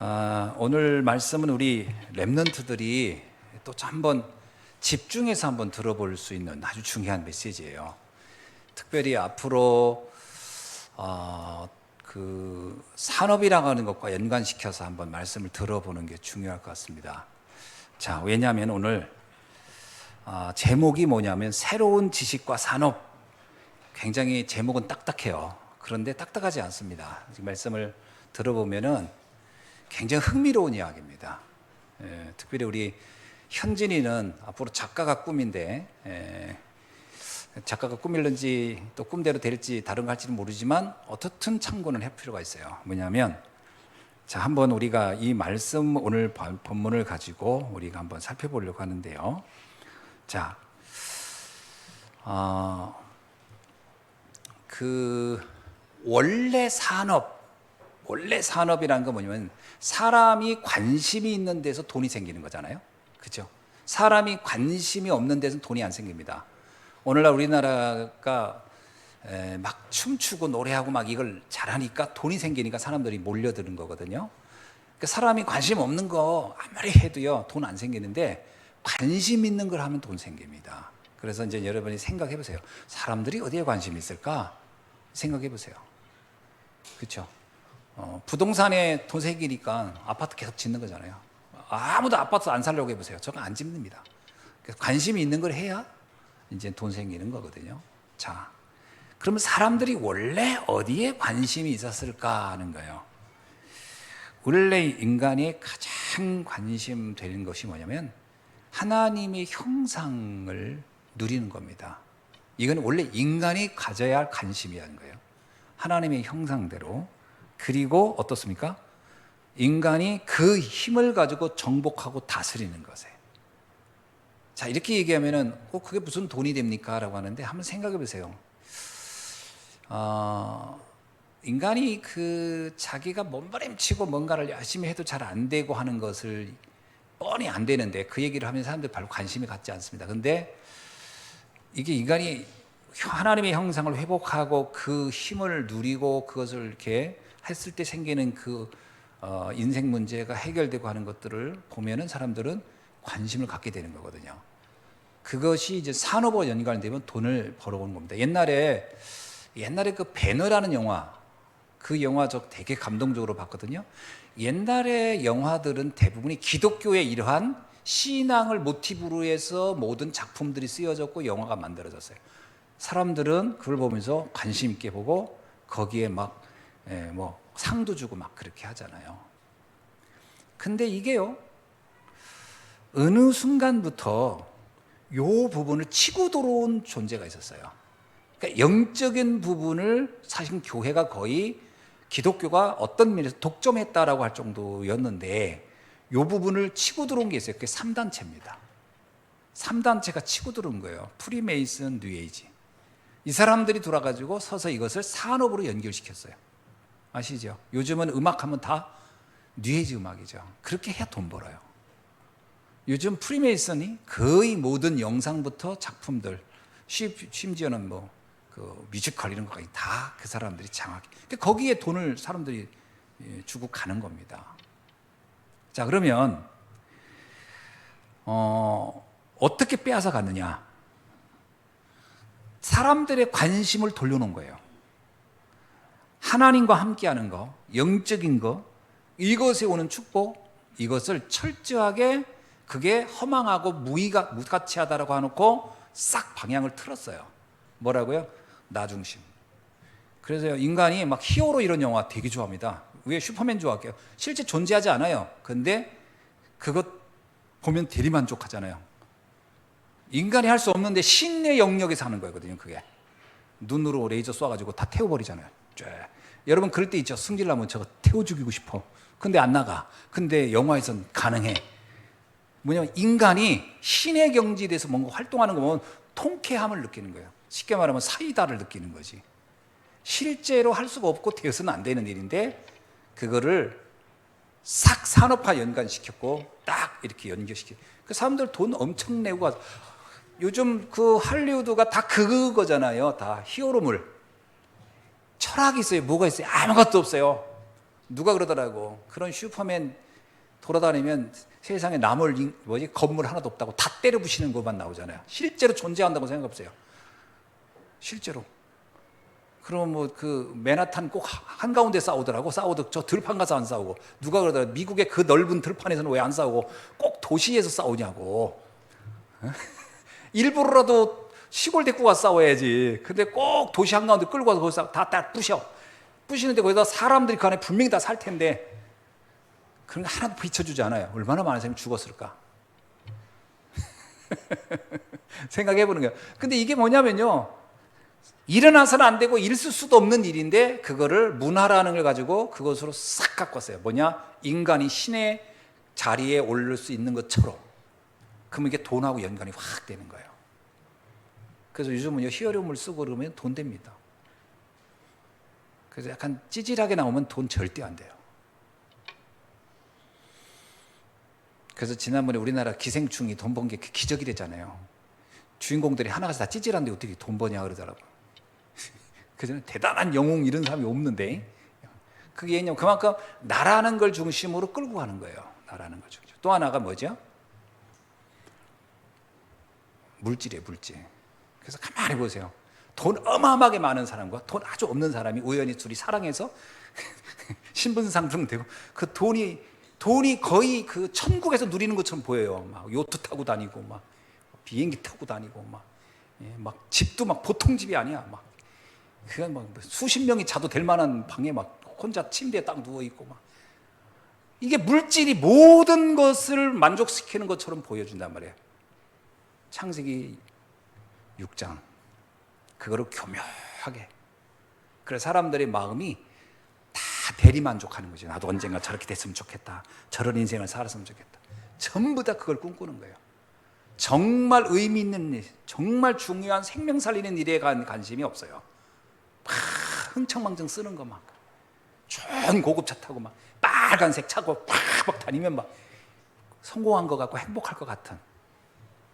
오늘 말씀은 우리 렘넌트들이 또 한번 집중해서 한번 들어볼 수 있는 아주 중요한 메시지예요. 특별히 앞으로 그 산업이라고 하는 것과 연관시켜서 한번 말씀을 들어보는 게 중요할 것 같습니다. 자, 왜냐하면 오늘 제목이 뭐냐면 새로운 지식과 산업. 굉장히 제목은 딱딱해요. 그런데 딱딱하지 않습니다. 말씀을 들어보면은 굉장히 흥미로운 이야기입니다. 특별히 우리 현진이는 앞으로 작가가 꿈인데 작가가 꿈일는지 또 꿈대로 될지 다른 거 할지는 모르지만 어떻든 참고는 할 필요가 있어요. 뭐냐면 자, 한번 우리가 이 말씀 오늘 본문을 가지고 우리가 한번 살펴보려고 하는데요. 자, 그 원래 산업이라는 건 뭐냐면 사람이 관심이 있는 데서 돈이 생기는 거잖아요. 그렇죠? 사람이 관심이 없는 데서는 돈이 안 생깁니다. 오늘날 우리나라가 막 춤추고 노래하고 막 이걸 잘하니까 돈이 생기니까 사람들이 몰려드는 거거든요. 그러니까 사람이 관심 없는 거 아무리 해도요 돈 안 생기는데 관심 있는 걸 하면 돈 생깁니다. 그래서 이제 여러분이 생각해 보세요. 사람들이 어디에 관심이 있을까? 생각해 보세요. 그렇죠? 부동산에 돈 생기니까 아파트 계속 짓는 거잖아요. 아무도 아파트 안 살려고 해보세요. 저거 안 짓습니다. 그래서 관심이 있는 걸 해야 이제 돈 생기는 거거든요. 자, 그러면 사람들이 원래 어디에 관심이 있었을까 하는 거예요. 원래 인간이 가장 관심 되는 것이 뭐냐면 하나님의 형상을 누리는 겁니다. 이건 원래 인간이 가져야 할 관심이라는 거예요. 하나님의 형상대로. 그리고 어떻습니까? 인간이 그 힘을 가지고 정복하고 다스리는 것에. 자, 이렇게 얘기하면은 그게 무슨 돈이 됩니까? 라고 하는데 한번 생각해 보세요. 인간이 그 자기가 몸부림치고 뭔가를 열심히 해도 잘 안 되고 하는 것을 뻔히 안 되는데 그 얘기를 하면 사람들 별로 관심이 갖지 않습니다. 근데 이게 인간이 하나님의 형상을 회복하고 그 힘을 누리고 그것을 이렇게 했을 때 생기는 그 인생 문제가 해결되고 하는 것들을 보면은 사람들은 관심을 갖게 되는 거거든요. 그것이 이제 산업과 연관되면 돈을 벌어오는 겁니다. 옛날에 그 배너라는 영화, 그 영화 저 되게 감동적으로 봤거든요. 옛날의 영화들은 대부분이 기독교의 이러한 신앙을 모티브로 해서 모든 작품들이 쓰여졌고 영화가 만들어졌어요. 사람들은 그걸 보면서 관심 있게 보고 거기에 막 뭐 상도 주고 막 그렇게 하잖아요. 근데 이게요, 어느 순간부터 요 부분을 치고 들어온 존재가 있었어요. 그러니까 영적인 부분을 사실 교회가 거의 기독교가 어떤 면에서 독점했다라고 할 정도였는데 요 부분을 치고 들어온 게 있어요. 그게 3단체입니다. 3단체가 치고 들어온 거예요. 프리메이슨, 뉴에이지. 이 사람들이 돌아가지고 서서 이것을 산업으로 연결시켰어요. 아시죠? 요즘은 음악하면 다 뉴에이지 음악이죠. 그렇게 해야 돈 벌어요. 요즘 프리메이슨이 거의 모든 영상부터 작품들, 심지어는 뭐 그 뮤지컬 이런 거까지 다 그 사람들이 장악해. 거기에 돈을 사람들이 주고 가는 겁니다. 자, 그러면 어떻게 빼앗아 갔느냐? 사람들의 관심을 돌려놓은 거예요. 하나님과 함께하는 거, 영적인 거, 이것에 오는 축복, 이것을 철저하게 그게 허망하고 무가치하다라고 해놓고 싹 방향을 틀었어요. 뭐라고요? 나 중심. 그래서 인간이 막 히어로 이런 영화 되게 좋아합니다. 왜 슈퍼맨 좋아할게요? 실제 존재하지 않아요. 근데 그것 보면 대리만족하잖아요. 인간이 할 수 없는데 신의 영역에서 하는 거거든요. 그게 눈으로 레이저 쏴가지고 다 태워버리잖아요. 여러분 그럴 때 있죠. 승질나면 저거 태워 죽이고 싶어. 근데 안 나가. 근데 영화에선 가능해. 뭐냐면 인간이 신의 경지에 대해서 뭔가 활동하는 거 보면 통쾌함을 느끼는 거예요. 쉽게 말하면 사이다를 느끼는 거지. 실제로 할 수가 없고 되어서는 안 되는 일인데 그거를 싹 산업화 연관시켰고 딱 이렇게 연결시켜. 그 사람들 돈 엄청 내고 가서 요즘 그 할리우드가 다 그거잖아요. 다 히어로물. 철학이 있어요. 뭐가 있어요? 아무것도 없어요. 누가 그러더라고. 그런 슈퍼맨 돌아다니면 세상에 남을 건물 하나도 없다고 다 때려 부시는 것만 나오잖아요. 실제로 존재한다고 생각해보세요. 실제로. 그럼 뭐 그 맨하탄 꼭 한가운데 싸우더라고. 싸워도 저 들판 가서 안 싸우고. 누가 그러더라고. 미국의 그 넓은 들판에서는 왜 안 싸우고 꼭 도시에서 싸우냐고. 일부러라도 시골 데리고 가서 싸워야지. 근데 꼭 도시 한가운데 끌고 가서 거기서 다 부시는데 거기다 사람들이 그 안에 분명히 다 살 텐데 그런 거 하나도 비춰주지 않아요. 얼마나 많은 사람이 죽었을까. 생각해보는 거예요. 근데 이게 뭐냐면요, 일어나서는 안 되고 있을 수도 없는 일인데 그거를 문화라는 걸 가지고 그것으로 싹 바꿨어요. 뭐냐? 인간이 신의 자리에 오를 수 있는 것처럼. 그러면 이게 돈하고 연관이 확 되는 거예요. 그래서 요즘은 히어로물 쓰고 그러면 돈 됩니다. 그래서 약간 찌질하게 나오면 돈 절대 안 돼요. 그래서 지난번에 우리나라 기생충이 돈 번 게 기적이랬잖아요. 주인공들이 하나가서 다 찌질한데 어떻게 돈 버냐 그러더라고요. 그전에 대단한 영웅 이런 사람이 없는데, 그게 그만큼 나라는 걸 중심으로 끌고 가는 거예요. 나라는 걸 중심으로. 또 하나가 뭐죠? 물질이에요, 물질. 그래서 가만히 보세요. 돈 어마어마하게 많은 사람과 돈 아주 없는 사람이 우연히 둘이 사랑해서 신분상승 되고, 그 돈이 거의 그 천국에서 누리는 것처럼 보여요. 막 요트 타고 다니고, 막 비행기 타고 다니고, 막 집도 막 보통 집이 아니야. 막 그냥 막 수십 명이 자도 될 만한 방에 막 혼자 침대에 딱 누워 있고, 막 이게 물질이 모든 것을 만족시키는 것처럼 보여준단 말이에요. 창세기 6장 그거를 교묘하게. 그래서 사람들의 마음이 다 대리만족하는 거죠. 나도 언젠가 저렇게 됐으면 좋겠다, 저런 인생을 살았으면 좋겠다. 전부 다 그걸 꿈꾸는 거예요. 정말 의미 있는 일, 정말 중요한 생명 살리는 일에 관심이 없어요. 막 흥청망청 쓰는 거, 막 좋은 고급차 타고 막 빨간색 차고 팍팍 다니면 막 성공한 것 같고 행복할 것 같은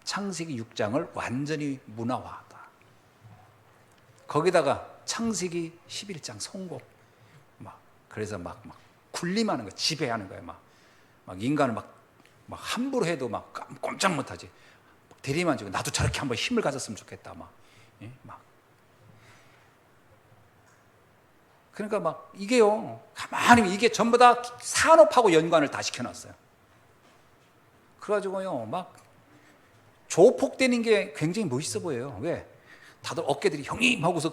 창세기 6장을 완전히 문화화하다. 거기다가 창세기 11장 성공, 막 그래서 막 군림하는 거, 지배하는 거예요. 막 인간을 막 함부로 해도 막 꼼짝 못하지. 대리만족. 나도 저렇게 한번 힘을 가졌으면 좋겠다. 막 그러니까 막 이게요, 가만히 이게 전부 다 산업하고 연관을 다 시켜놨어요. 그래가지고요, 막 조폭되는 게 굉장히 멋있어 보여요. 왜? 다들 어깨들이 형님 하고서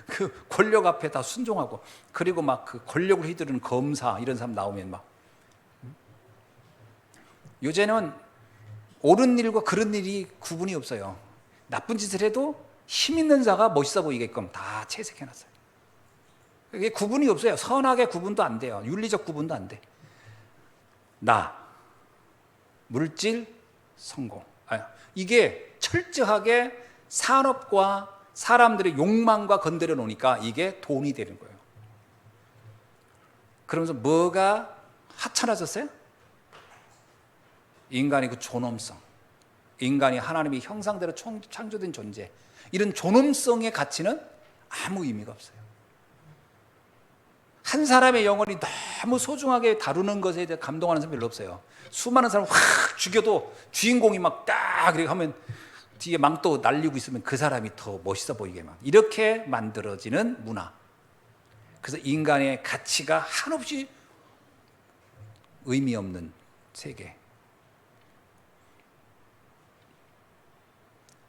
그 권력 앞에 다 순종하고, 그리고 막 그 권력을 휘두르는 검사 이런 사람 나오면 막, 요새는 옳은 일과 그런 일이 구분이 없어요. 나쁜 짓을 해도 힘 있는 자가 멋있어 보이게끔 다 채색해놨어요. 이게 구분이 없어요. 선악의 구분도 안 돼요. 윤리적 구분도 안 돼. 나, 물질, 성공. 이게 철저하게 산업과 사람들의 욕망과 건드려 놓으니까 이게 돈이 되는 거예요. 그러면서 뭐가 하찮아졌어요? 인간의 그 존엄성, 인간이 하나님의 형상대로 창조된 존재, 이런 존엄성의 가치는 아무 의미가 없어요. 한 사람의 영혼이 너무 소중하게 다루는 것에 대해 감동하는 사람 별로 없어요. 수많은 사람을 확 죽여도 주인공이 막 딱 이렇게 하면 뒤에 망토 날리고 있으면 그 사람이 더 멋있어 보이게만, 이렇게 만들어지는 문화. 그래서 인간의 가치가 한없이 의미 없는 세계.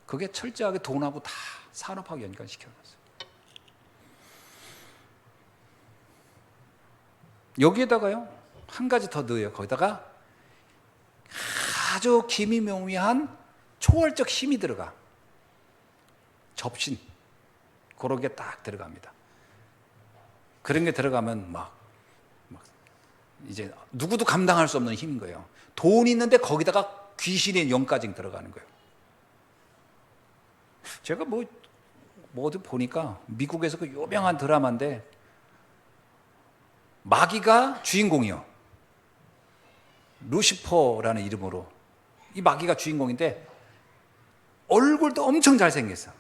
그게 철저하게 돈하고 다 산업하고 연관시켜놨어요. 여기에다가요, 한 가지 더 넣어요. 거기다가 아주 기미묘미한 초월적 힘이 들어가. 접신, 그런 게 딱 들어갑니다. 그런 게 들어가면 막 이제 누구도 감당할 수 없는 힘인 거예요. 돈이 있는데 거기다가 귀신의 영까지 들어가는 거예요. 제가 어디 보니까 미국에서 그 유명한 드라마인데, 마귀가 주인공이요. 루시퍼라는 이름으로 이 마귀가 주인공인데 얼굴도 엄청 잘생겼어.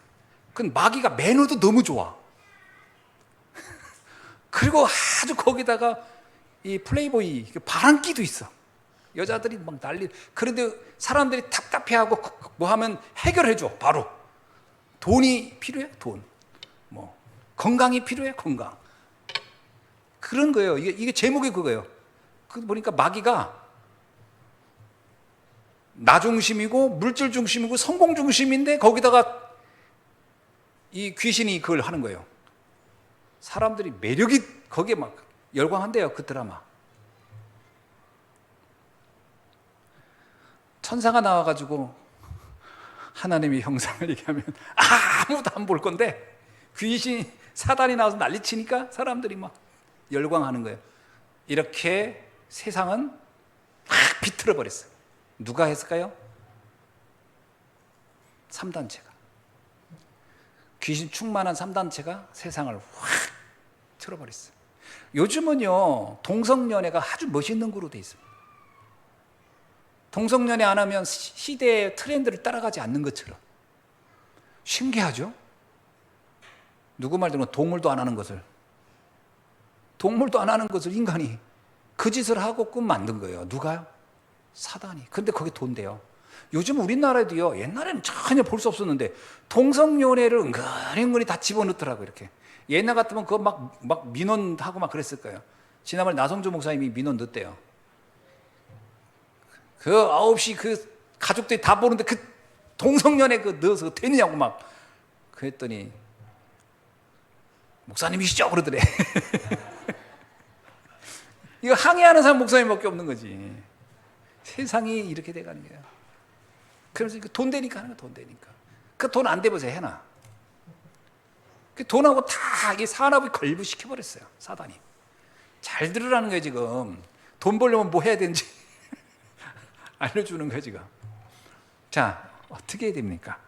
그 마귀가 매너도 너무 좋아. 그리고 아주 거기다가 이 플레이보이 바람기도 있어. 여자들이 막 난리. 그런데 사람들이 답답해하고 뭐 하면 해결해줘. 바로 돈이 필요해? 돈. 뭐 건강이 필요해? 건강. 그런 거예요. 이게 제목이 그거예요. 그 보니까 마귀가 나 중심이고 물질 중심이고 성공 중심인데 거기다가 이 귀신이 그걸 하는 거예요. 사람들이 매력이 거기에 막 열광한대요. 그 드라마. 천사가 나와가지고 하나님의 형상을 얘기하면 아무도 안 볼 건데 귀신 사단이 나와서 난리치니까 사람들이 막 열광하는 거예요. 이렇게 세상은 막 비틀어 버렸어요. 누가 했을까요? 3단체가. 귀신 충만한 3단체가 세상을 확 틀어버렸어요. 요즘은요 동성연애가 아주 멋있는 거로 돼 있습니다. 동성연애 안 하면 시대의 트렌드를 따라가지 않는 것처럼. 신기하죠? 누구 말 들으면 동물도 안 하는 것을 인간이 그 짓을 하고 꿈 만든 거예요. 누가요? 사단이. 근데 거기 돈대요. 요즘 우리나라에도요, 옛날에는 전혀 볼 수 없었는데 동성연애를 은근히 다 집어넣더라고. 이렇게 옛날 같으면 그거 막 민원하고 막 그랬을 거예요. 지난번에 나성주 목사님이 민원 넣었대요. 그 9시 그 가족들이 다 보는데 그 동성연애 그 넣어서 되느냐고 막 그랬더니 목사님이시죠? 그러더래. 이거 항의하는 사람 목사님밖에 없는 거지. 세상이 이렇게 돼가는 거야. 그래서 돈 되니까 하는 거야. 돈 되니까. 그 돈 안 되면서 해놔. 그 돈하고 다 이 산업이 걸부시켜버렸어요. 사단이. 잘 들으라는 거예요. 지금 돈 벌려면 뭐 해야 되는지 알려주는 거예요. 지금. 자, 어떻게 해야 됩니까?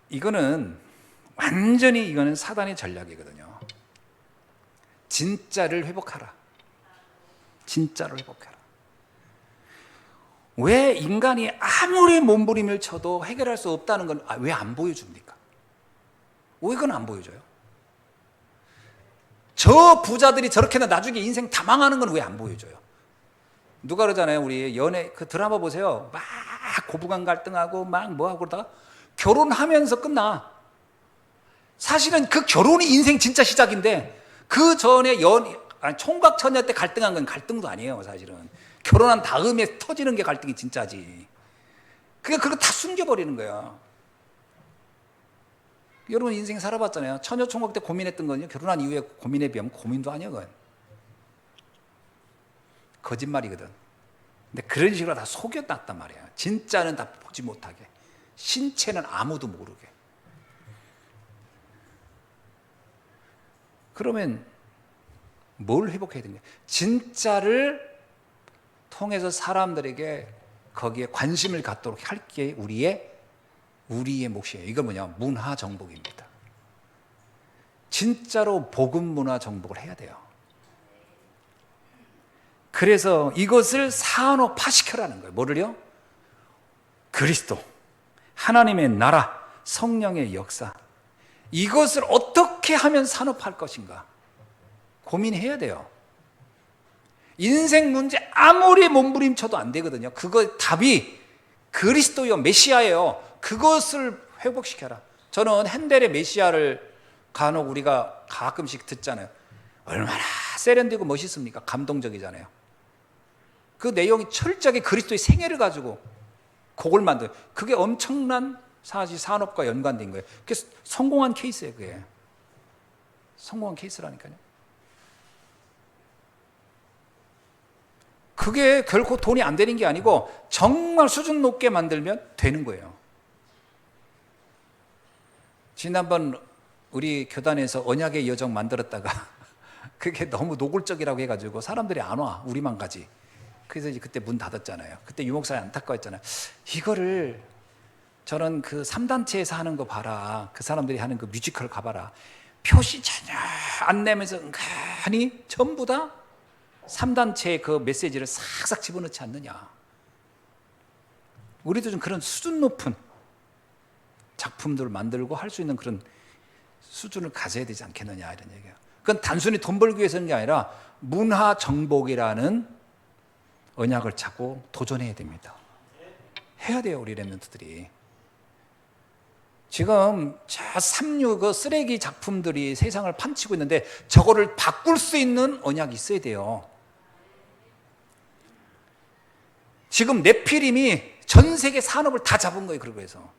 이거는 완전히 사단의 전략이거든요. 진짜를 회복하라. 진짜를 회복하라. 왜 인간이 아무리 몸부림을 쳐도 해결할 수 없다는 건 왜 안 보여줍니까? 왜 그건 안 보여줘요? 저 부자들이 저렇게 나중에 인생 다 망하는 건 왜 안 보여줘요? 누가 그러잖아요. 우리 연애 그 드라마 보세요. 막 고부간 갈등하고 막 뭐하고 그러다가 결혼하면서 끝나. 사실은 그 결혼이 인생 진짜 시작인데 그 전에 총각처녀 때 갈등한 건 갈등도 아니에요. 사실은 결혼한 다음에 터지는 게 갈등이 진짜지. 그거 다 숨겨버리는 거야. 여러분 인생 살아봤잖아요. 처녀 총각 때 고민했던 거는요, 결혼한 이후에 고민에 비하면 고민도 아니야. 그건 거짓말이거든. 근데 그런 식으로 다 속여놨단 말이야. 진짜는 다 보지 못하게, 신체는 아무도 모르게. 그러면 뭘 회복해야 되냐? 진짜를 통해서 사람들에게 거기에 관심을 갖도록 할 게 우리의 몫이에요. 이거 뭐냐? 문화 정복입니다. 진짜로 복음 문화 정복을 해야 돼요. 그래서 이것을 산업화시켜라는 거예요. 뭐를요? 그리스도, 하나님의 나라, 성령의 역사. 이것을 어떻게 하면 산업화할 것인가? 고민해야 돼요. 인생 문제 아무리 몸부림쳐도 안 되거든요. 그거 답이 그리스도요, 메시아예요. 그것을 회복시켜라. 저는 핸델의 메시아를 간혹 우리가 가끔씩 듣잖아요. 얼마나 세련되고 멋있습니까? 감동적이잖아요. 그 내용이 철저하게 그리스도의 생애를 가지고 곡을 만든, 그게 엄청난 사실 산업과 연관된 거예요. 그래서 성공한 케이스예요. 그게 성공한 케이스라니까요. 그게 결코 돈이 안 되는 게 아니고 정말 수준 높게 만들면 되는 거예요. 지난번 우리 교단에서 언약의 여정 만들었다가 그게 너무 노골적이라고 해가지고 사람들이 안 와. 우리만 가지. 그래서 이제 그때 문 닫았잖아요. 그때 유목사님 안타까웠잖아요. 이거를 저는 그 3단체에서 하는 거 봐라. 그 사람들이 하는 그 뮤지컬 가봐라. 표시 전혀 안 내면서 은근히 전부 다 3단체의 그 메시지를 싹싹 집어넣지 않느냐. 우리도 좀 그런 수준 높은 작품들을 만들고 할 수 있는 그런 수준을 가져야 되지 않겠느냐 이런 얘기예요. 그건 단순히 돈 벌기 위해서 하는 게 아니라 문화 정복이라는 언약을 찾고 도전해야 됩니다. 해야 돼요, 우리 랩런트들이. 지금 저 삼류 그 쓰레기 작품들이 세상을 판치고 있는데 저거를 바꿀 수 있는 언약이 있어야 돼요. 지금 네피림이 전 세계 산업을 다 잡은 거예요. 그러고 해서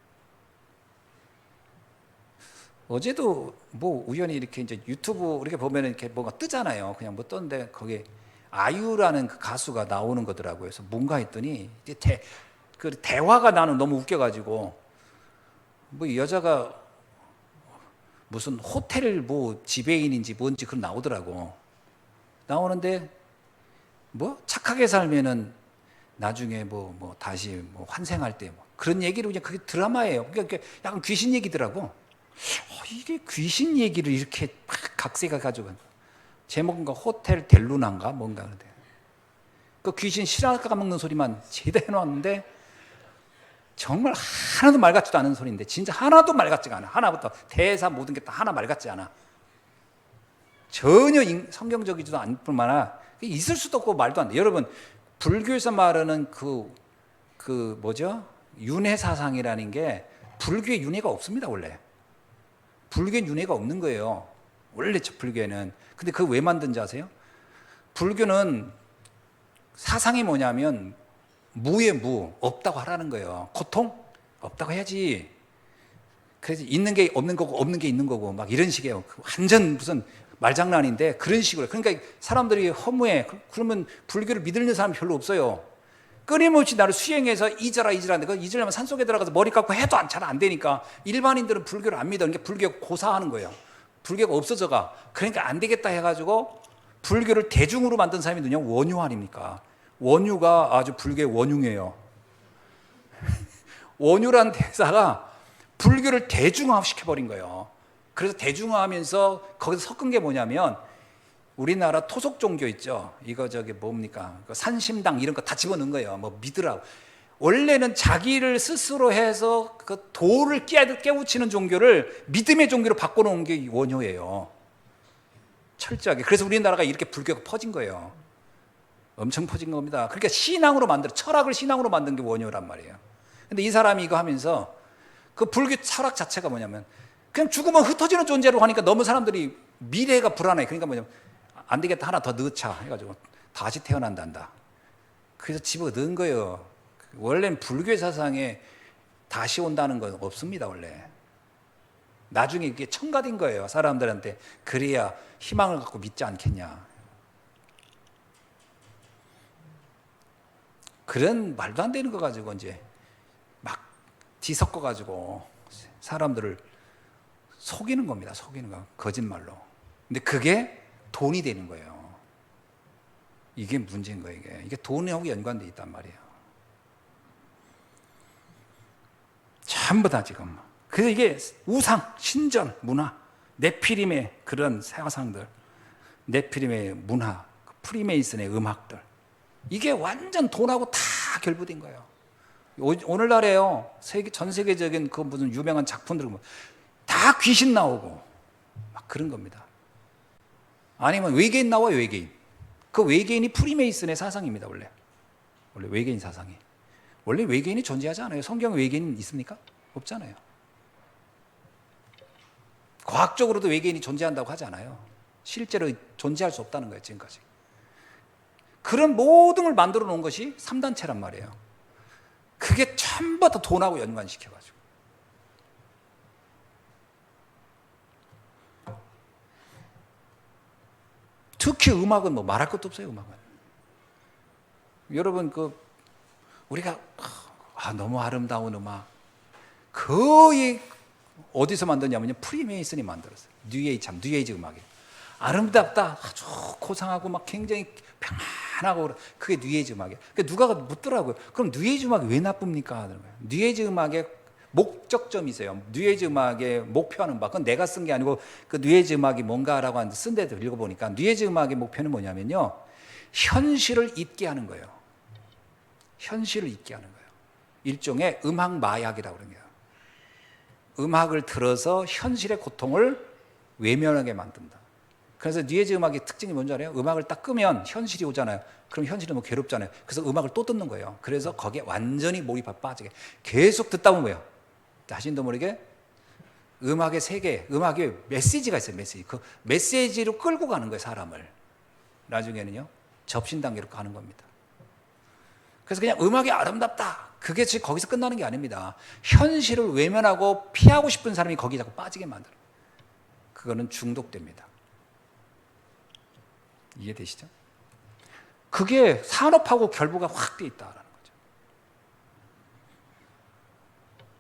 어제도 뭐 우연히 이렇게 이제 유튜브 이렇게 보면 이렇게 뭐가 뜨잖아요. 그냥 뭐 떴는데 거기에 아이유라는 그 가수가 나오는 거더라고요. 그래서 뭔가 했더니 이제 그 대화가 나는 너무 웃겨가지고 뭐 이 여자가 무슨 호텔 뭐 지배인인지 뭔지 그런 나오더라고. 나오는데 뭐 착하게 살면은 나중에 뭐 다시 뭐 환생할 때 뭐 그런 얘기를 그냥 그게 드라마예요. 그러니까 약간 귀신 얘기더라고. 이게 귀신 얘기를 이렇게 각색해 가지고 제목인가 호텔 델루나인가 뭔가 그런데 그 귀신 실화 까먹는 소리만 제대로 해놓았는데 정말 하나도 말 같지도 않은 소리인데 진짜 하나도 말 같지가 않아. 하나부터 대사 모든 게 다 하나 말 같지 않아. 전혀 성경적이지도 않을 뿐만 아니라 있을 수도 없고 말도 안 돼. 여러분 불교에서 말하는 그 뭐죠? 윤회 사상이라는 게 불교에 윤회가 없습니다. 원래 불교엔 윤회가 없는 거예요. 원래 불교에는. 근데 그거 왜 만든지 아세요? 불교는 사상이 뭐냐면 무의 무, 없다고 하라는 거예요. 고통? 없다고 해야지. 그래서 있는 게 없는 거고 없는 게 있는 거고 막 이런 식이에요. 완전 무슨 말장난인데 그런 식으로. 그러니까 사람들이 허무해. 그러면 불교를 믿는 사람이 별로 없어요. 끊임없이 나를 수행해서 잊으라는데 그 잊으려면 산속에 들어가서 머리 깎고 해도 잘 안 되니까 일반인들은 불교를 안 믿어. 그러니까 불교가 고사하는 거예요. 불교가 없어져가. 그러니까 안 되겠다 해가지고 불교를 대중으로 만든 사람이 누구냐? 원유 아닙니까? 원유가 아주 불교의 원흉이에요. 원유란 대사가 불교를 대중화시켜버린 거예요. 그래서 대중화하면서 거기서 섞은 게 뭐냐면 우리나라 토속 종교 있죠. 이거 저기 뭡니까? 산심당 이런 거 다 집어넣은 거예요. 뭐 믿으라고. 원래는 자기를 스스로 해서 그 도를 깨우치는 종교를 믿음의 종교로 바꿔놓은 게 원효예요. 철저하게. 그래서 우리나라가 이렇게 불교가 퍼진 거예요. 엄청 퍼진 겁니다. 그러니까 신앙으로 철학을 신앙으로 만든 게 원효란 말이에요. 근데 이 사람이 이거 하면서 그 불교 철학 자체가 뭐냐면 그냥 죽으면 흩어지는 존재로 하니까 너무 사람들이 미래가 불안해. 그러니까 뭐냐면 안 되겠다, 하나 더 넣자 해가지고 다시 태어난단다. 그래서 집어 넣은 거예요. 원래는 불교 사상에 다시 온다는 건 없습니다. 원래 나중에 이게 첨가된 거예요. 사람들한테. 그래야 희망을 갖고 믿지 않겠냐. 그런 말도 안 되는 거 가지고 이제 막 뒤섞어 가지고 사람들을 속이는 겁니다. 속이는 거. 거짓말로. 근데 그게 돈이 되는 거예요. 이게 문제인 거예요. 이게 돈하고 연관되어 있단 말이에요. 전부 다 지금. 그래서 이게 우상, 신전, 문화, 네피림의 그런 사상들, 네피림의 문화, 프리메이슨의 음악들, 이게 완전 돈하고 다 결부된 거예요. 오늘날에요, 전 세계적인 그 무슨 유명한 작품들 다 귀신 나오고 막 그런 겁니다. 아니면 외계인 나와요, 외계인. 그 외계인이 프리메이슨의 사상입니다, 원래 외계인 사상이. 원래 외계인이 존재하지 않아요. 성경에 외계인 있습니까? 없잖아요. 과학적으로도 외계인이 존재한다고 하지 않아요. 실제로 존재할 수 없다는 거예요, 지금까지. 그런 모든 걸 만들어 놓은 것이 3단체란 말이에요. 그게 전부 다 돈하고 연관시켜가지고. 특히 음악은 뭐 말할 것도 없어요, 음악은. 여러분, 우리가 너무 아름다운 음악. 거의 어디서 만드냐면요, 프리메이슨이 만들었어요. 뉴에이지 음악이에요. 아름답다, 아주 고상하고 막 굉장히 평안하고 그게 뉴에이지 음악이에요. 그러니까 누가 묻더라고요. 그럼 뉴에이지 음악이 왜 나쁩니까? 뉴에이지 음악의 목적점이 있어요. 뉴에이지 음악의 목표하는 바. 그건 내가 쓴 게 아니고 그 뉴에이지 음악이 뭔가라고 하는데 쓴 데도 읽어보니까 뉴에이지 음악의 목표는 뭐냐면요, 현실을 잊게 하는 거예요. 현실을 잊게 하는 거예요. 일종의 음악 마약이라고 그러는 거예요. 음악을 들어서 현실의 고통을 외면하게 만든다. 그래서 뉴에이지 음악의 특징이 뭔지 알아요? 음악을 딱 끄면 현실이 오잖아요. 그럼 현실이 너무 괴롭잖아요. 그래서 음악을 또 듣는 거예요. 그래서 거기에 완전히 몰입해 빠지게 계속 듣다 보면 뭐예요? 자신도 모르게 음악의 세계, 음악에 메시지가 있어요. 메시지. 그 메시지로 끌고 가는 거예요, 사람을. 나중에는요, 접신 단계로 가는 겁니다. 그래서 그냥 음악이 아름답다, 그게 지금 거기서 끝나는 게 아닙니다. 현실을 외면하고 피하고 싶은 사람이 거기에 자꾸 빠지게 만들어요. 그거는 중독됩니다. 이해되시죠? 그게 산업하고 결부가 확 돼 있다라는 거죠.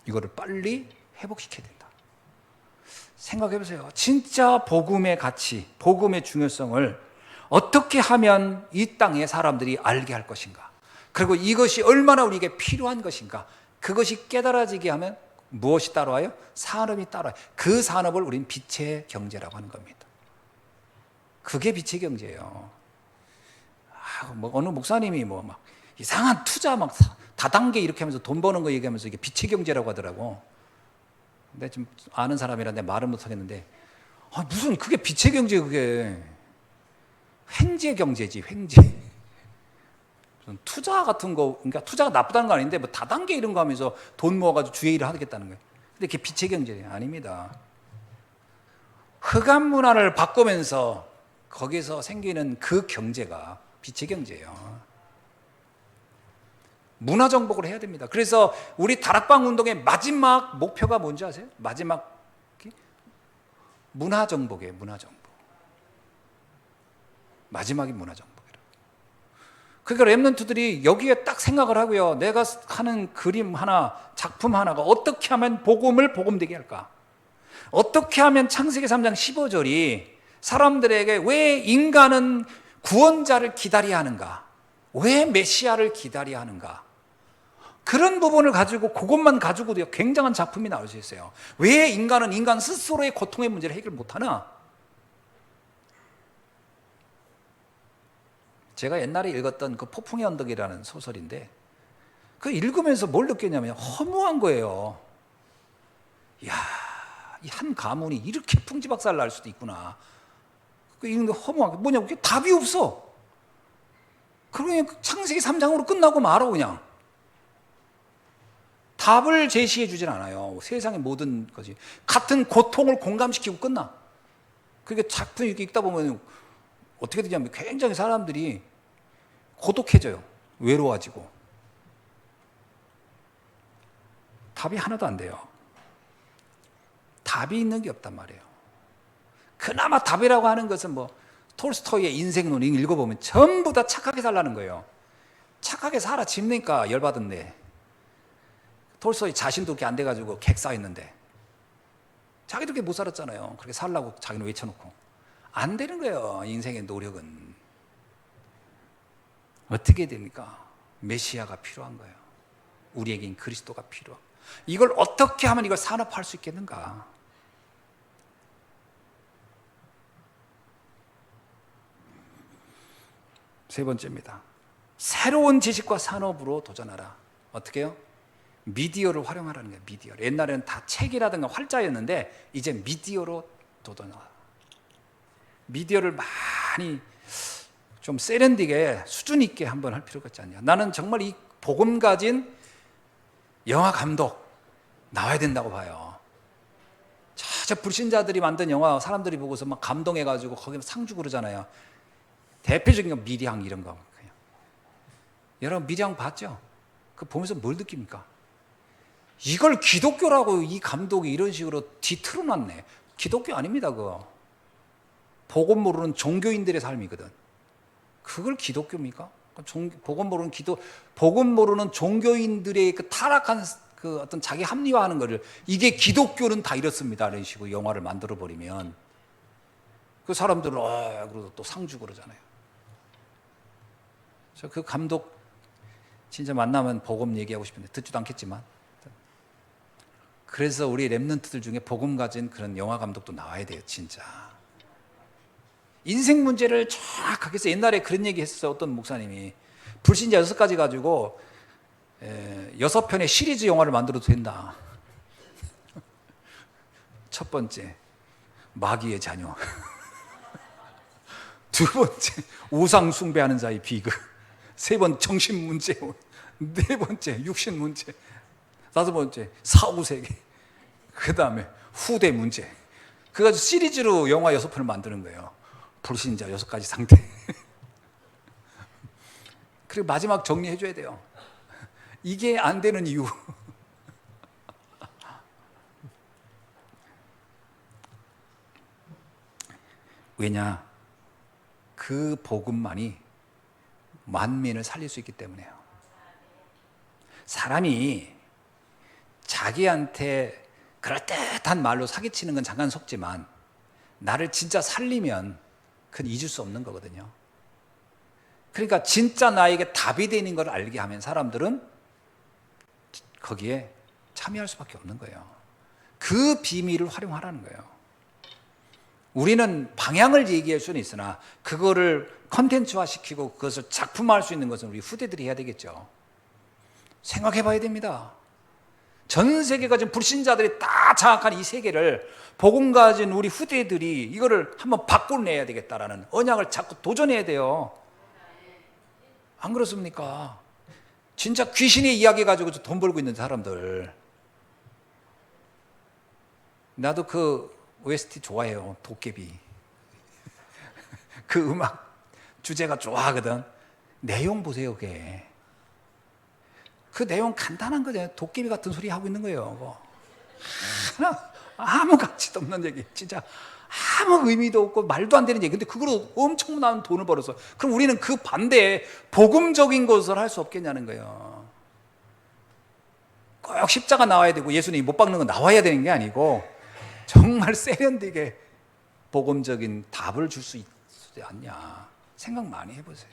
이거를 빨리 회복시켜야 된다. 생각해 보세요. 진짜 복음의 가치, 복음의 중요성을 어떻게 하면 이 땅의 사람들이 알게 할 것인가? 그리고 이것이 얼마나 우리에게 필요한 것인가? 그것이 깨달아지게 하면 무엇이 따라와요? 산업이 따라와요. 그 산업을 우리는 빛의 경제라고 하는 겁니다. 그게 빛의 경제예요. 뭐 어느 목사님이 뭐 막 이상한 투자 막 다단계 이렇게 하면서 돈 버는 거 얘기하면서 이게 빛의 경제라고 하더라고. 근데 좀 아는 사람이라 내 말은 못 하겠는데, 무슨 그게 빛의 경제, 그게 횡재 경제지, 횡재. 투자 같은 거, 그러니까 투자가 나쁘다는 거 아닌데 뭐 다단계 이런 거 하면서 돈 모아가지고 주의 일을 하겠다는 거예요. 근데 그게 빛의 경제 아닙니다. 흑암 문화를 바꾸면서 거기서 생기는 그 경제가 빛의 경제예요. 문화 정복을 해야 됩니다. 그래서 우리 다락방 운동의 마지막 목표가 뭔지 아세요? 마지막 문화 정복이에요. 문화 정복. 마지막이 문화 정복이라. 그러니까 렘넌트들이 여기에 딱 생각을 하고요. 내가 하는 그림 하나, 작품 하나가 어떻게 하면 복음을 복음되게 할까? 어떻게 하면 창세기 3장 15절이 사람들에게 왜 인간은 구원자를 기다려야 하는가? 왜 메시아를 기다려야 하는가? 그런 부분을 가지고 그것만 가지고도 굉장한 작품이 나올 수 있어요. 왜 인간은 인간 스스로의 고통의 문제를 해결 못하나? 제가 옛날에 읽었던 그 폭풍의 언덕이라는 소설인데, 그 읽으면서 뭘 느꼈냐면 허무한 거예요. 이야, 이 한 가문이 이렇게 풍지박살 날 수도 있구나. 이런 게 허무한 게 뭐냐고, 답이 없어. 그러면 창세기 3장으로 끝나고 말아. 그냥 답을 제시해 주진 않아요. 세상의 모든 것이 같은 고통을 공감시키고 끝나. 그게 작품 이렇게 읽다 보면 어떻게 되냐면 굉장히 사람들이 고독해져요. 외로워지고. 답이 하나도 안 돼요. 답이 있는 게 없단 말이에요. 그나마 답이라고 하는 것은 뭐 톨스토이의 인생론 읽어보면 전부 다 착하게 살라는 거예요. 착하게 살아 집니까? 열받은데. 톨스토이 자신도 그렇게 안 돼가지고 객사했는데 자기도 그렇게 못 살았잖아요. 그렇게 살라고 자기는 외쳐놓고. 안 되는 거예요. 인생의 노력은. 어떻게 됩니까? 메시아가 필요한 거예요. 우리에겐 그리스도가 필요하고. 이걸 어떻게 하면 이걸 산업화할 수 있겠는가? 세 번째입니다. 새로운 지식과 산업으로 도전하라. 어떻게 해요? 미디어를 활용하라는 거예요. 미디어. 옛날에는 다 책이라든가 활자였는데 이제 미디어로 도전하라. 미디어를 많이 좀 세련되게 수준 있게 한번 할 필요가 있지 않냐. 나는 정말 이 복음 가진 영화 감독 나와야 된다고 봐요. 저 불신자들이 만든 영화 사람들이 보고서 막 감동해가지고 거기서 상 주고 그러잖아요. 대표적인 건 미리항 이런 거. 여러분 미리항 봤죠? 그 보면서 뭘 느낍니까? 이걸 기독교라고 이 감독이 이런 식으로 뒤틀어놨네. 기독교 아닙니다. 그거 복음 모르는 종교인들의 삶이거든. 그걸 기독교입니까? 복음 모르는 종교인들의 그 타락한 그 어떤 자기 합리화하는 거를 이게 기독교는 다 이렇습니다. 이런 식으로 영화를 만들어 버리면 그 사람들은 그러고 또 상 주고 그러잖아요. 저 그 감독 진짜 만나면 복음 얘기하고 싶은데 듣지도 않겠지만, 그래서 우리 렘넌트들 중에 복음 가진 그런 영화 감독도 나와야 돼요. 진짜 인생 문제를 정확하게 해서. 옛날에 그런 얘기 했어요. 어떤 목사님이 불신자 6가지 가지고 6편의 시리즈 영화를 만들어도 된다. 첫 번째, 마귀의 자녀. 두 번째, 우상 숭배하는 자의 비극. 세 번, 정신 문제. 네 번째, 육신 문제. 다섯 번째, 사후 세계. 그 다음에 후대 문제. 그래가지고 시리즈로 영화 6편을 만드는 거예요. 불신자 6가지 상태. 그리고 마지막 정리해줘야 돼요. 이게 안 되는 이유. 왜냐? 그 복음만이 만민을 살릴 수 있기 때문에요. 사람이 자기한테 그럴듯한 말로 사기치는 건 잠깐 속지만 나를 진짜 살리면 그건 잊을 수 없는 거거든요. 그러니까 진짜 나에게 답이 되는 걸 알게 하면 사람들은 거기에 참여할 수밖에 없는 거예요. 그 비밀을 활용하라는 거예요. 우리는 방향을 얘기할 수는 있으나 그거를 컨텐츠화 시키고 그것을 작품화할 수 있는 것은 우리 후대들이 해야 되겠죠. 생각해 봐야 됩니다. 전 세계가 지금 불신자들이 다 장악한 이 세계를 복음 가진 우리 후대들이 이거를 한번 바꿔내야 되겠다라는 언약을 자꾸 도전해야 돼요. 안 그렇습니까? 진짜 귀신의 이야기 가지고 돈 벌고 있는 사람들. 나도 그 OST 좋아해요. 도깨비. 그 음악 주제가 좋아하거든. 내용 보세요. 그게 그 내용 간단한 거잖아요. 도깨비 같은 소리 하고 있는 거예요. 하나 아무 가치도 없는 얘기. 진짜 아무 의미도 없고 말도 안 되는 얘기. 근데 그걸로 엄청난 돈을 벌어서, 그럼 우리는 그 반대에 복음적인 것을 할 수 없겠냐는 거예요. 꼭 십자가 나와야 되고 예수님이 못 박는 거 나와야 되는 게 아니고 정말 세련되게 복음적인 답을 줄 수 있지 않냐. 생각 많이 해보세요.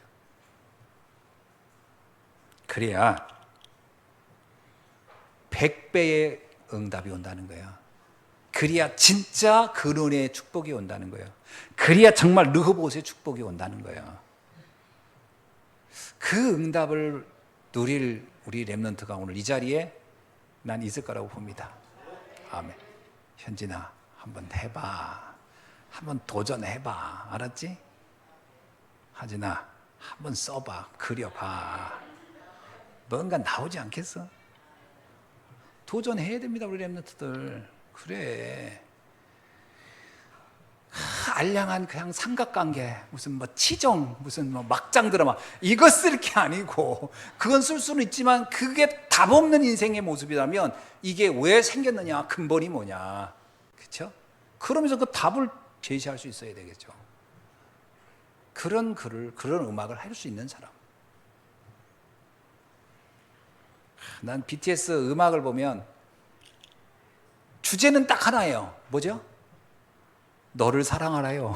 그래야 100배의 응답이 온다는 거예요. 그래야 진짜 근원의 축복이 온다는 거예요. 그래야 정말 르호봇의 축복이 온다는 거예요. 그 응답을 누릴 우리 렘넌트가 오늘 이 자리에 난 있을 거라고 봅니다. 아멘. 현진아, 한번 해봐. 한번 도전해봐. 알았지? 하진아, 한번 써봐. 그려봐. 뭔가 나오지 않겠어? 도전해야 됩니다, 우리 렘넌트들. 그래. 알량한 그냥 삼각관계, 무슨 뭐 치정, 무슨 뭐 막장 드라마, 이거 쓸 게 아니고, 그건 쓸 수는 있지만 그게 답 없는 인생의 모습이라면 이게 왜 생겼느냐, 근본이 뭐냐, 그렇죠? 그러면서 그 답을 제시할 수 있어야 되겠죠. 그런 글을, 그런 음악을 할 수 있는 사람. 난 BTS 음악을 보면 주제는 딱 하나예요. 뭐죠? 너를 사랑하라요.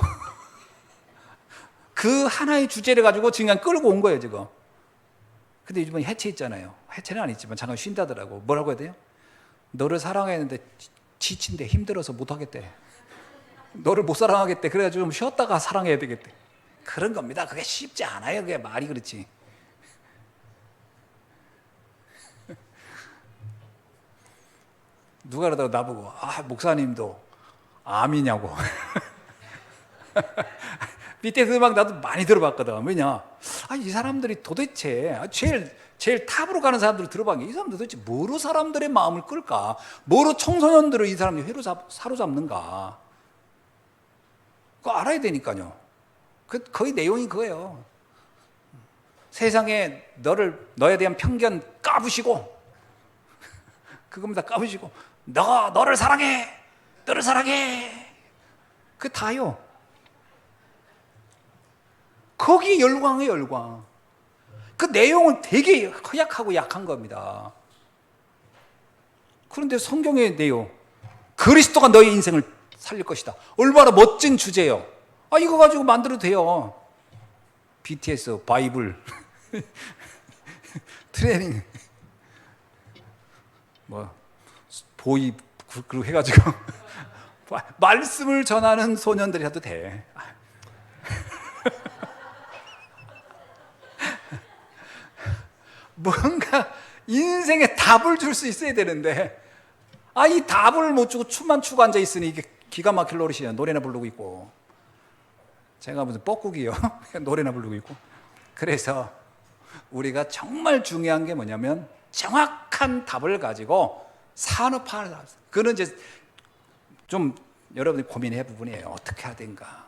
그 하나의 주제를 가지고 지금 끌고 온 거예요, 지금. 근데 요즘은 해체했잖아요. 해체는 아니지만 잠깐 쉰다더라고. 뭐라고 해야 돼요? 너를 사랑했는데 지친대, 힘들어서 못하겠대. 너를 못 사랑하겠대. 그래가지고 좀 쉬었다가 사랑해야 되겠대. 그런 겁니다. 그게 쉽지 않아요. 그게 말이 그렇지. 누가 그러다가 나보고, 목사님도 암이냐고. BTS 음악 나도 많이 들어봤거든. 왜냐? 이 사람들이 도대체 제일 탑으로 가는 사람들을 들어본 게, 이 사람들 도대체 뭐로 사람들의 마음을 끌까? 뭐로 청소년들을 이 사람들이 사로잡는가? 그거 알아야 되니까요. 거의 내용이 그거예요. 세상에 너에 대한 편견 까부시고, 그겁니다. 까부시고, 너를 사랑해! 너를 사랑해! 그게 다요. 거기에 열광해, 열광. 그 내용은 되게 허약하고 약한 겁니다. 그런데 성경의 내용, 그리스도가 너의 인생을 살릴 것이다. 얼마나 멋진 주제예요. 이거 가지고 만들어도 돼요. BTS, 바이블, 트레이닝, 보이, 그리고 해가지고 말씀을 전하는 소년들이 해도 돼. 뭔가 인생에 답을 줄 수 있어야 되는데, 이 답을 못 주고 춤만 추고 앉아 있으니 이게 기가 막힐 노릇이야. 노래나 부르고 있고. 제가 무슨 뻐꾸기요? 노래나 부르고 있고. 그래서 우리가 정말 중요한 게 뭐냐면 정확한 답을 가지고 산업화를, 그는 이제 좀 여러분이 고민해 부분이에요. 어떻게 해야 되는가.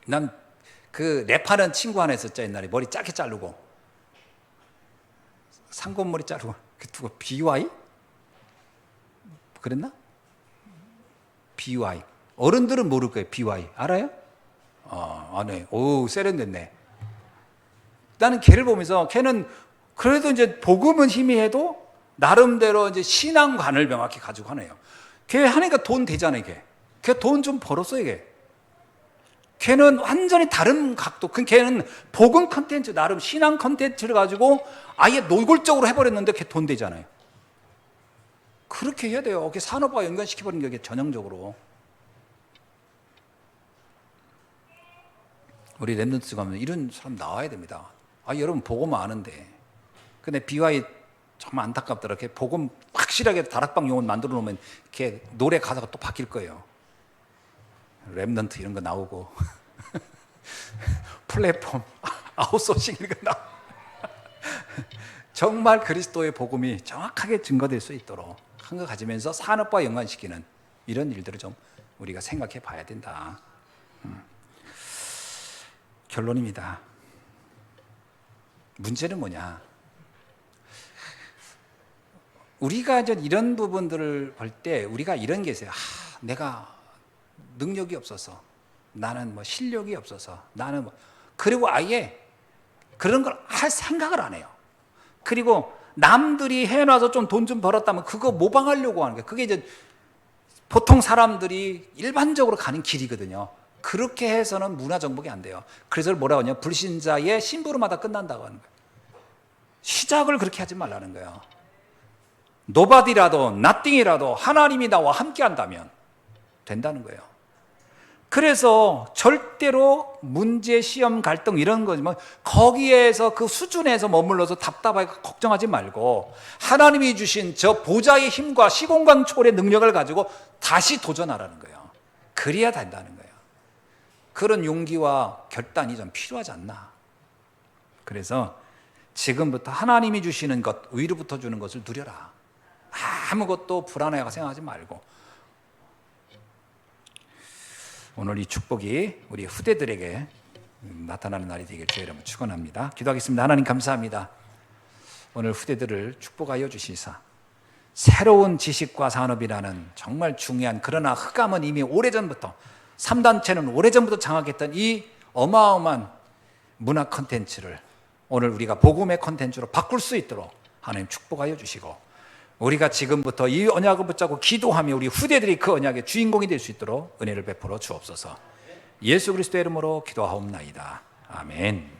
난 그 랩하는 친구 하나 있었죠. 옛날에 머리 짧게 자르고 상권머리 자르고 그 누구 BY? 그랬나? BY. 어른들은 모를 거예요. BY 알아요? 안 해. 오, 세련됐네. 나는 걔를 보면서 걔는 그래도 이제 복음은 희미해도 나름대로 이제 신앙관을 명확히 가지고 하네요. 걔 하니까 돈 되잖아요. 걔 돈 좀 벌었어요. 걔는 완전히 다른 각도. 걔는 복음 컨텐츠, 나름 신앙 컨텐츠를 가지고 아예 노골적으로 해버렸는데 걔 돈 되잖아요. 그렇게 해야 돼요. 걔 산업화 연관시켜버린 게 전형적으로. 우리 랩런트 가면 이런 사람 나와야 됩니다. 여러분 복음 아는데. 근데 BY 정말 안타깝더라. 걔 복음 확실하게 다락방 용어 만들어 놓으면 걔 노래 가사가 또 바뀔 거예요. 랩런트 이런 거 나오고 플랫폼 아웃소싱 이런 거 나오고 정말 그리스도의 복음이 정확하게 증거될 수 있도록 한 거 가지면서 산업과 연관시키는 이런 일들을 좀 우리가 생각해 봐야 된다. 결론입니다. 문제는 뭐냐? 우리가 이런 부분들을 볼 때 우리가 이런 게 있어요. 내가 능력이 없어서, 나는 뭐 실력이 없어서, 나는 그리고 아예 그런 걸 할 생각을 안 해요. 그리고 남들이 해놔서 좀 돈 좀 벌었다면 그거 모방하려고 하는 거예요. 그게 이제 보통 사람들이 일반적으로 가는 길이거든요. 그렇게 해서는 문화 정복이 안 돼요. 그래서 뭐라고 하냐? 불신자의 심부름하다 끝난다고 하는 거예요. 시작을 그렇게 하지 말라는 거예요. 노바디라도 나띵이라도 하나님이 나와 함께 한다면 된다는 거예요. 그래서 절대로 문제, 시험, 갈등 이런 거지만 거기에서 그 수준에서 머물러서 답답하게 걱정하지 말고 하나님이 주신 저 보좌의 힘과 시공간 초월의 능력을 가지고 다시 도전하라는 거예요. 그래야 된다는 거예요. 그런 용기와 결단이 좀 필요하지 않나. 그래서 지금부터 하나님이 주시는 것, 위로부터 주는 것을 누려라. 아무것도 불안해하고 생각하지 말고 오늘 이 축복이 우리 후대들에게 나타나는 날이 되길 주의 이름으로 축원합니다. 기도하겠습니다. 하나님 감사합니다. 오늘 후대들을 축복하여 주시사 새로운 지식과 산업이라는 정말 중요한, 그러나 흑암은 이미 오래전부터, 3단체는 오래전부터 장악했던 이 어마어마한 문화 콘텐츠를 오늘 우리가 복음의 콘텐츠로 바꿀 수 있도록 하나님 축복하여 주시고, 우리가 지금부터 이 언약을 붙잡고 기도하며 우리 후대들이 그 언약의 주인공이 될 수 있도록 은혜를 베풀어 주옵소서. 예수 그리스도의 이름으로 기도하옵나이다. 아멘.